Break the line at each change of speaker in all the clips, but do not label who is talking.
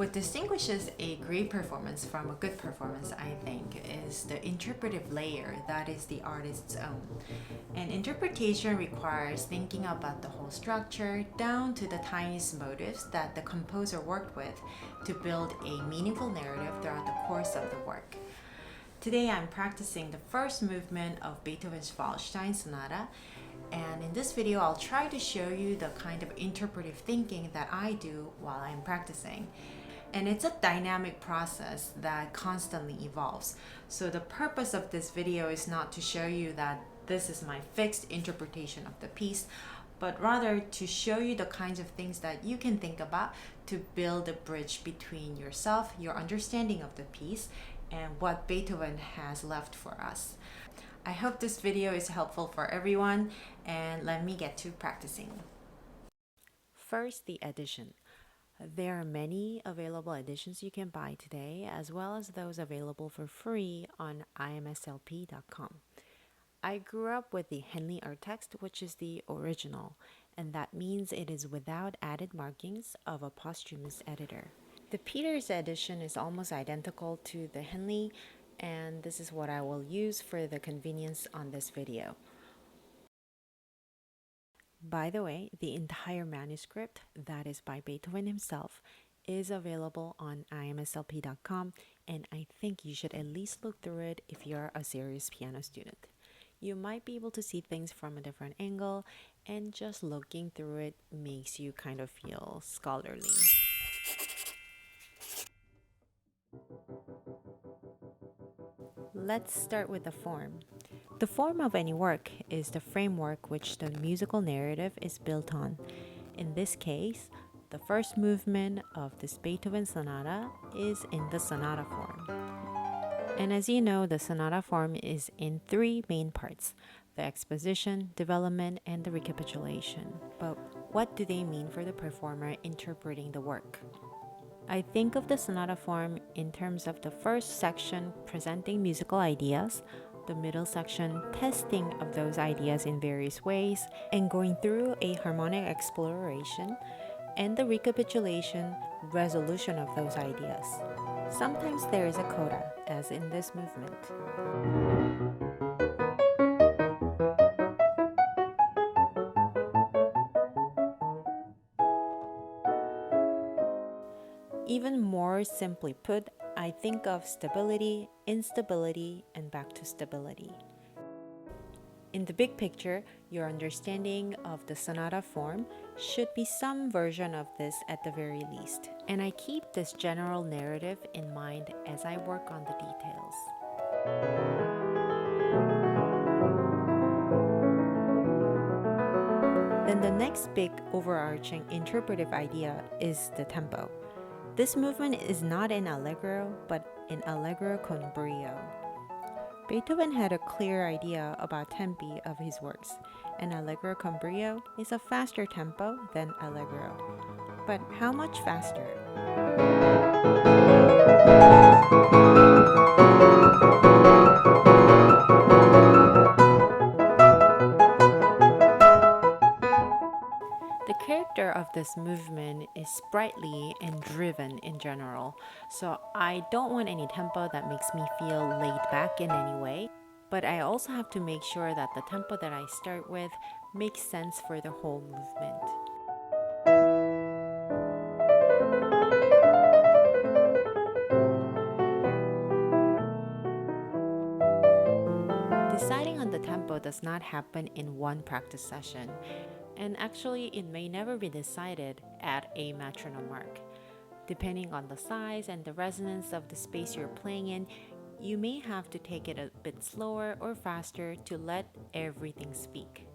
What distinguishes a great performance from a good performance, I think, is the interpretive layer that is the artist's own. And interpretation requires thinking about the whole structure down to the tiniest motives that the composer worked with to build a meaningful narrative throughout the course of the work. Today I'm practicing the first movement of Beethoven's Waldstein Sonata, and in this video I'll try to show you the kind of interpretive thinking that I do while I'm practicing. And it's a dynamic process that constantly evolves. So the purpose of this video is not to show you that this is my fixed interpretation of the piece, but rather to show you the kinds of things that you can think about to build a bridge between yourself, your understanding of the piece, and what Beethoven has left for us. I hope this video is helpful for everyone, and let me get to practicing. First, the edition. There are many available editions you can buy today, as well as those available for free on imslp.com. I grew up with the Henley art text, which is the original, and that means it is without added markings of a posthumous editor. The Peters edition is almost identical to the Henley, and this is what I will use for the convenience on this video. By the way, the entire manuscript, that is by Beethoven himself, is available on imslp.com, and I think you should at least look through it if you're a serious piano student. You might be able to see things from a different angle, and just looking through it makes you kind of feel scholarly. Let's start with the form. The form of any work is the framework which the musical narrative is built on. In this case, the first movement of this Beethoven sonata is in the sonata form. And as you know, the sonata form is in three main parts: the exposition, development, and the recapitulation. But what do they mean for the performer interpreting the work? I think of the sonata form in terms of the first section presenting musical ideas, the middle section testing of those ideas in various ways, and going through a harmonic exploration, and the recapitulation, resolution of those ideas. Sometimes there is a coda, as in this movement. Even more simply put, I think of stability, instability, and back to stability. In the big picture, your understanding of the sonata form should be some version of this at the very least. And I keep this general narrative in mind as I work on the details. Then the next big overarching interpretive idea is the tempo. This movement is not in Allegro, but in Allegro con brio. Beethoven had a clear idea about tempi of his works, and Allegro con brio is a faster tempo than Allegro. But how much faster? The character of this movement is sprightly and driven in general, so I don't want any tempo that makes me feel laid back in any way, but I also have to make sure that the tempo that I start with makes sense for the whole movement. Deciding on the tempo does not happen in one practice session. And actually, it may never be decided at a metronome mark. Depending on the size and the resonance of the space you're playing in, you may have to take it a bit slower or faster to let everything speak.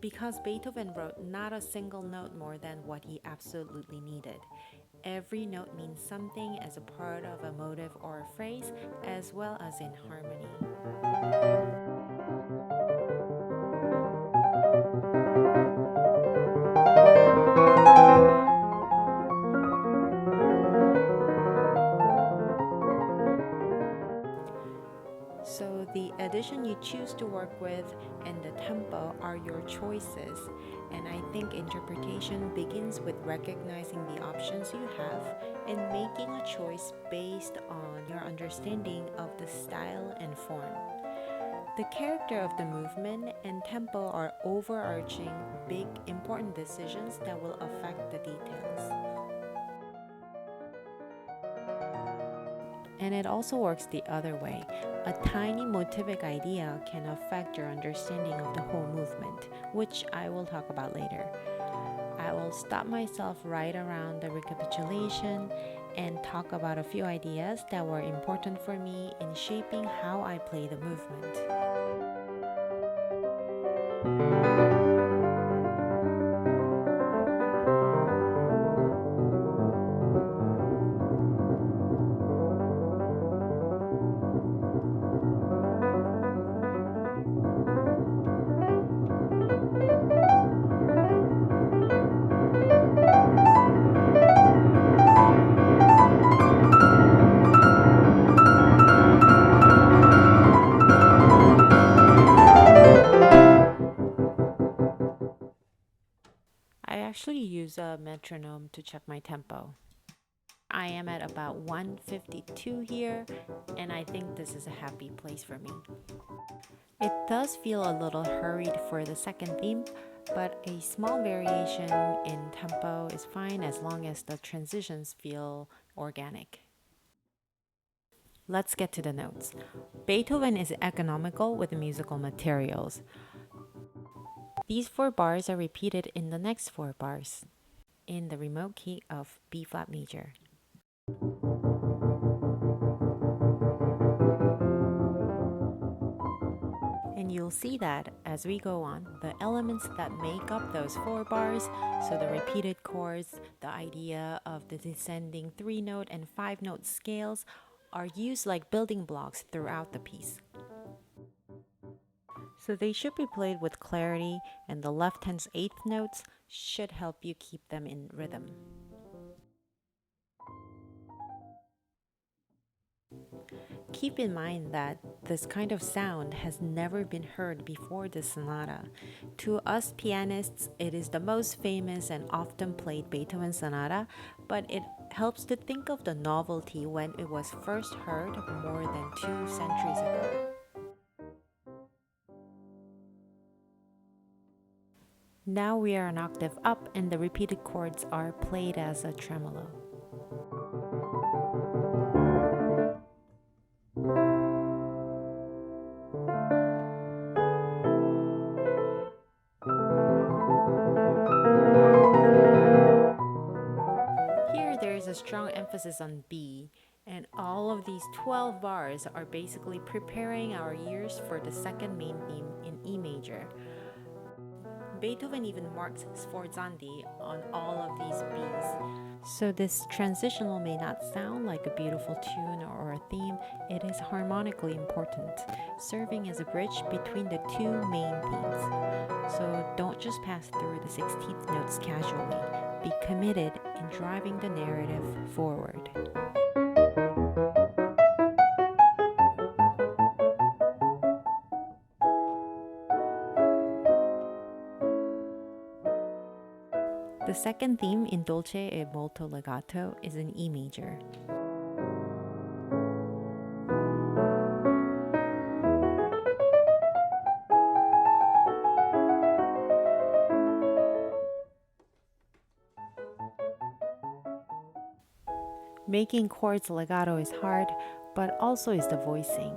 Because Beethoven wrote not a single note more than what he absolutely needed. Every note means something as a part of a motive or a phrase, as well as in harmony. So the addition you choose to work with and the tempo are your choices. And I think interpretation begins with recognizing the options you have and making a choice based on your understanding of the style and form. The character of the movement and tempo are overarching, big, important decisions that will affect the details. And it also works the other way. A tiny motivic idea can affect your understanding of the whole movement, which I will talk about later. I will stop myself right around the recapitulation and talk about a few ideas that were important for me in shaping how I play the movement. I actually use a metronome to check my tempo. I am at about 152 here, and I think this is a happy place for me. It does feel a little hurried for the second theme, but a small variation in tempo is fine as long as the transitions feel organic. Let's get to the notes. Beethoven is economical with musical materials. These 4 bars are repeated in the next 4 bars in the remote key of B flat major. And you'll see that as we go on, the elements that make up those 4 bars, so the repeated chords, the idea of the descending 3-note and 5-note scales, are used like building blocks throughout the piece. So they should be played with clarity, and the left hand's 8th notes should help you keep them in rhythm. Keep in mind that this kind of sound has never been heard before the sonata. To us pianists, it is the most famous and often played Beethoven sonata, but it helps to think of the novelty when it was first heard more than 2 centuries ago. Now we are an octave up and the repeated chords are played as a tremolo. Here there is a strong emphasis on B, and all of these 12 bars are basically preparing our ears for the second main theme in E major. Beethoven even marks sforzandi on all of these Bs. So this transitional may not sound like a beautiful tune or a theme, it is harmonically important, serving as a bridge between the 2 main themes. So don't just pass through the 16th notes casually, be committed in driving the narrative forward. The second theme in Dolce e molto legato is in E major. Making chords legato is hard, but also is the voicing.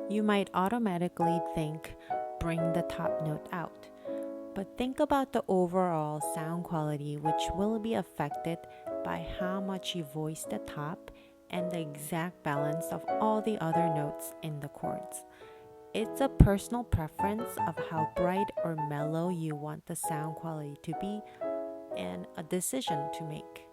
You might automatically think, bring the top note out. But think about the overall sound quality, which will be affected by how much you voice the top and the exact balance of all the other notes in the chords. It's a personal preference of how bright or mellow you want the sound quality to be and a decision to make.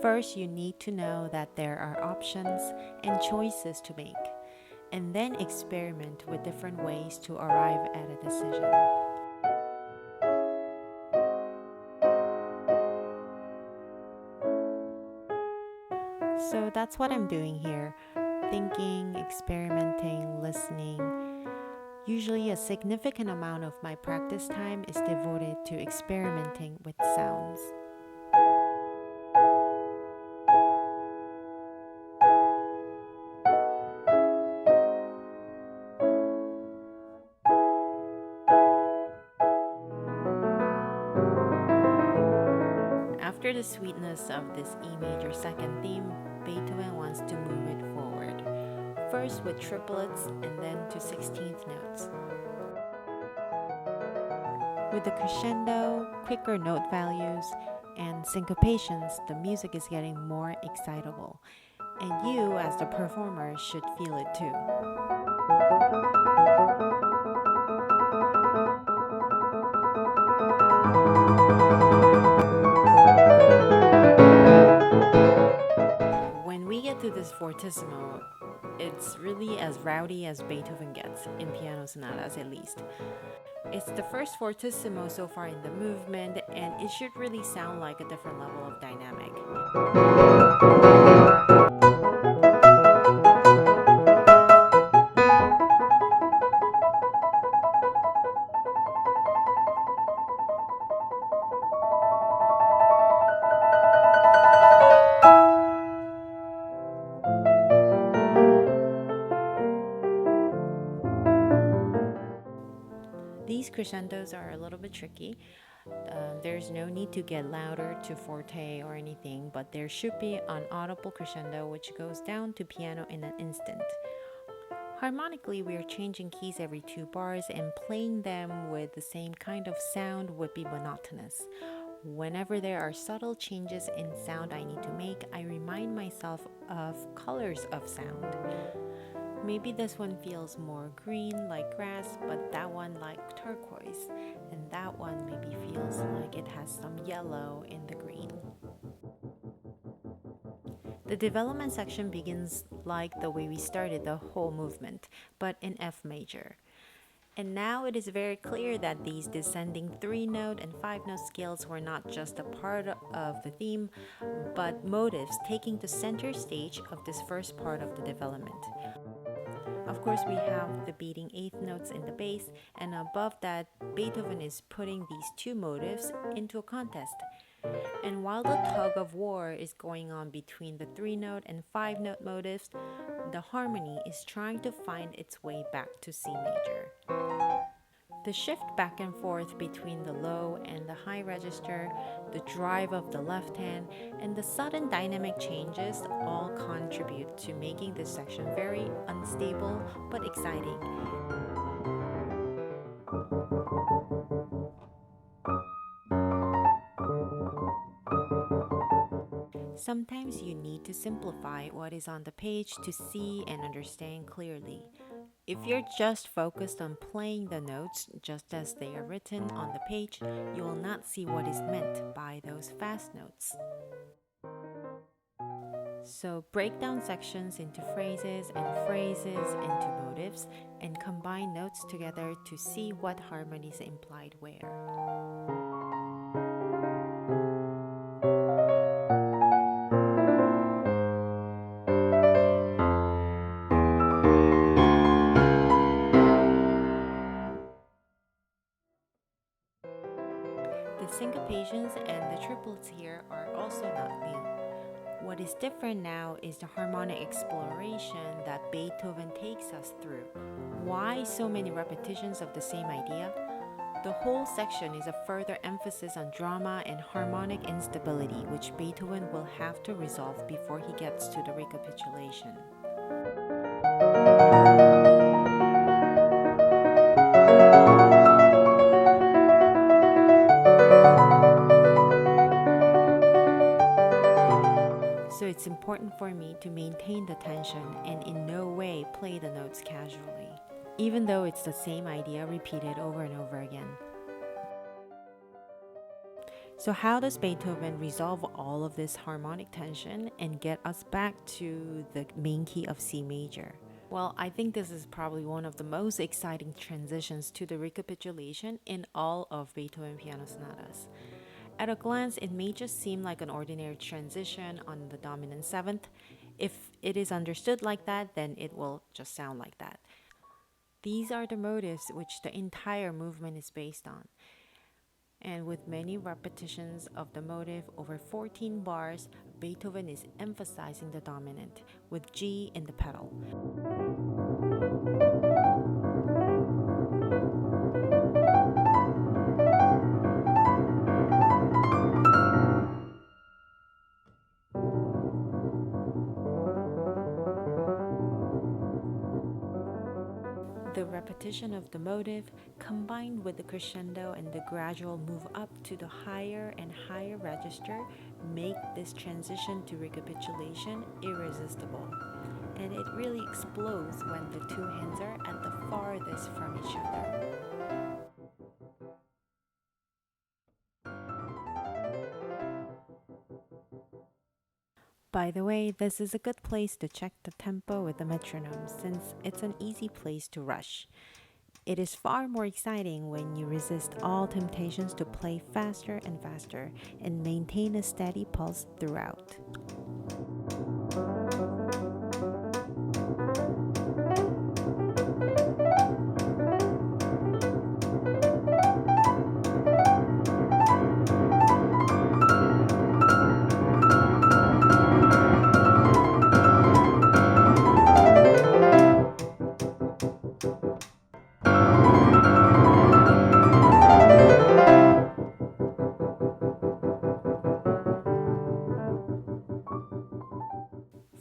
First, you need to know that there are options and choices to make, and then experiment with different ways to arrive at a decision. So that's what I'm doing here, thinking, experimenting, listening. Usually, a significant amount of my practice time is devoted to experimenting with sounds. After the sweetness of this E major second theme, Beethoven wants to move it forward, first with triplets and then to 16th notes. With the crescendo, quicker note values, and syncopations, the music is getting more excitable, and you, as the performer, should feel it too. When we get to this fortissimo, it's really as rowdy as Beethoven gets, in piano sonatas at least. It's the first fortissimo so far in the movement, and it should really sound like a different level of dynamic. These crescendos are a little bit tricky. There's no need to get louder to forte or anything, but there should be an audible crescendo which goes down to piano in an instant. Harmonically, we are changing keys every 2 bars, and playing them with the same kind of sound would be monotonous. Whenever there are subtle changes in sound I need to make, I remind myself of colors of sound. Maybe this one feels more green like grass, but that one like turquoise, and that one maybe feels like it has some yellow in the green. The development section begins like the way we started the whole movement, but in F major. And now it is very clear that these descending 3-note and 5-note scales were not just a part of the theme, but motives taking the center stage of this first part of the development. Of course, we have the beating 8th notes in the bass, and above that, Beethoven is putting these 2 motives into a contest. And while the tug of war is going on between the 3-note and 5-note motives, the harmony is trying to find its way back to C major. The shift back and forth between the low and the high register, the drive of the left hand, and the sudden dynamic changes all contribute to making this section very unstable but exciting. Sometimes you need to simplify what is on the page to see and understand clearly. If you're just focused on playing the notes just as they are written on the page, you will not see what is meant by those fast notes. So break down sections into phrases and phrases into motives, and combine notes together to see what harmonies implied where. The syncopations and the triplets here are also not new. What is different now is the harmonic exploration that Beethoven takes us through. Why so many repetitions of the same idea? The whole section is a further emphasis on drama and harmonic instability, which Beethoven will have to resolve before he gets to the recapitulation. So it's important for me to maintain the tension and in no way play the notes casually, even though it's the same idea repeated over and over again. So how does Beethoven resolve all of this harmonic tension and get us back to the main key of C major? Well, I think this is probably one of the most exciting transitions to the recapitulation in all of Beethoven piano sonatas. At a glance, it may just seem like an ordinary transition on the dominant seventh. If it is understood like that, then it will just sound like that. These are the motives which the entire movement is based on. And with many repetitions of the motive over 14 bars, Beethoven is emphasizing the dominant, with G in the pedal. The repetition of the motive, combined with the crescendo and the gradual move up to the higher and higher register, make this transition to recapitulation irresistible. And it really explodes when the two hands are at the farthest from each other. By the way, this is a good place to check the tempo with the metronome since it's an easy place to rush. It is far more exciting when you resist all temptations to play faster and faster and maintain a steady pulse throughout.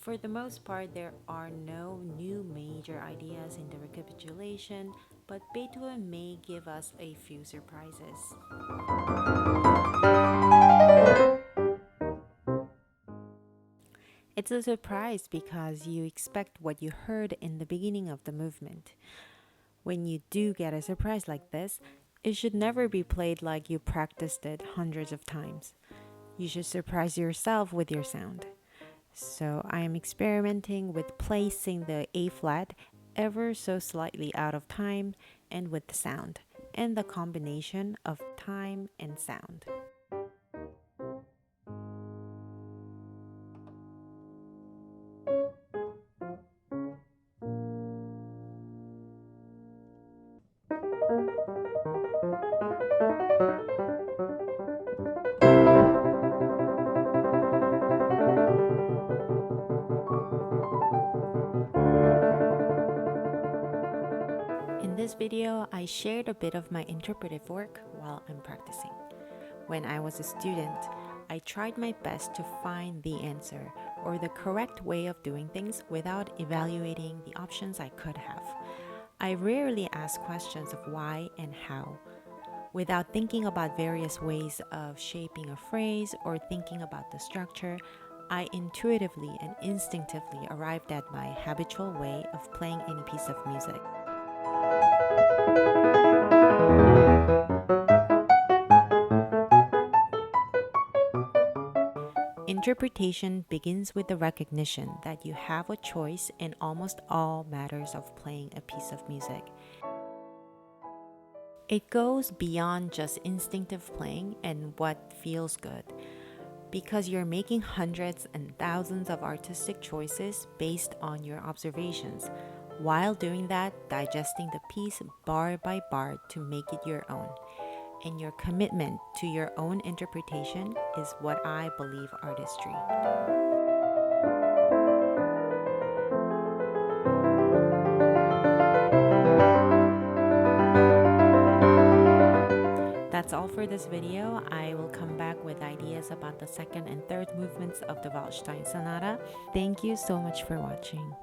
For the most part, there are no new major ideas in the recapitulation, but Beethoven may give us a few surprises. It's a surprise because you expect what you heard in the beginning of the movement. When you do get a surprise like this, it should never be played like you practiced it hundreds of times. You should surprise yourself with your sound. So I am experimenting with placing the A flat ever so slightly out of time and with the sound, and the combination of time and sound. In this video, I shared a bit of my interpretive work while I'm practicing. When I was a student, I tried my best to find the answer or the correct way of doing things without evaluating the options I could have. I rarely ask questions of why and how. Without thinking about various ways of shaping a phrase or thinking about the structure, I intuitively and instinctively arrived at my habitual way of playing any piece of music. Interpretation begins with the recognition that you have a choice in almost all matters of playing a piece of music. It goes beyond just instinctive playing and what feels good, because you're making hundreds and thousands of artistic choices based on your observations. While doing that, digesting the piece bar by bar to make it your own. And your commitment to your own interpretation is what I believe artistry. That's all for this video. I will come back with ideas about the second and third movements of the Waldstein Sonata. Thank you so much for watching.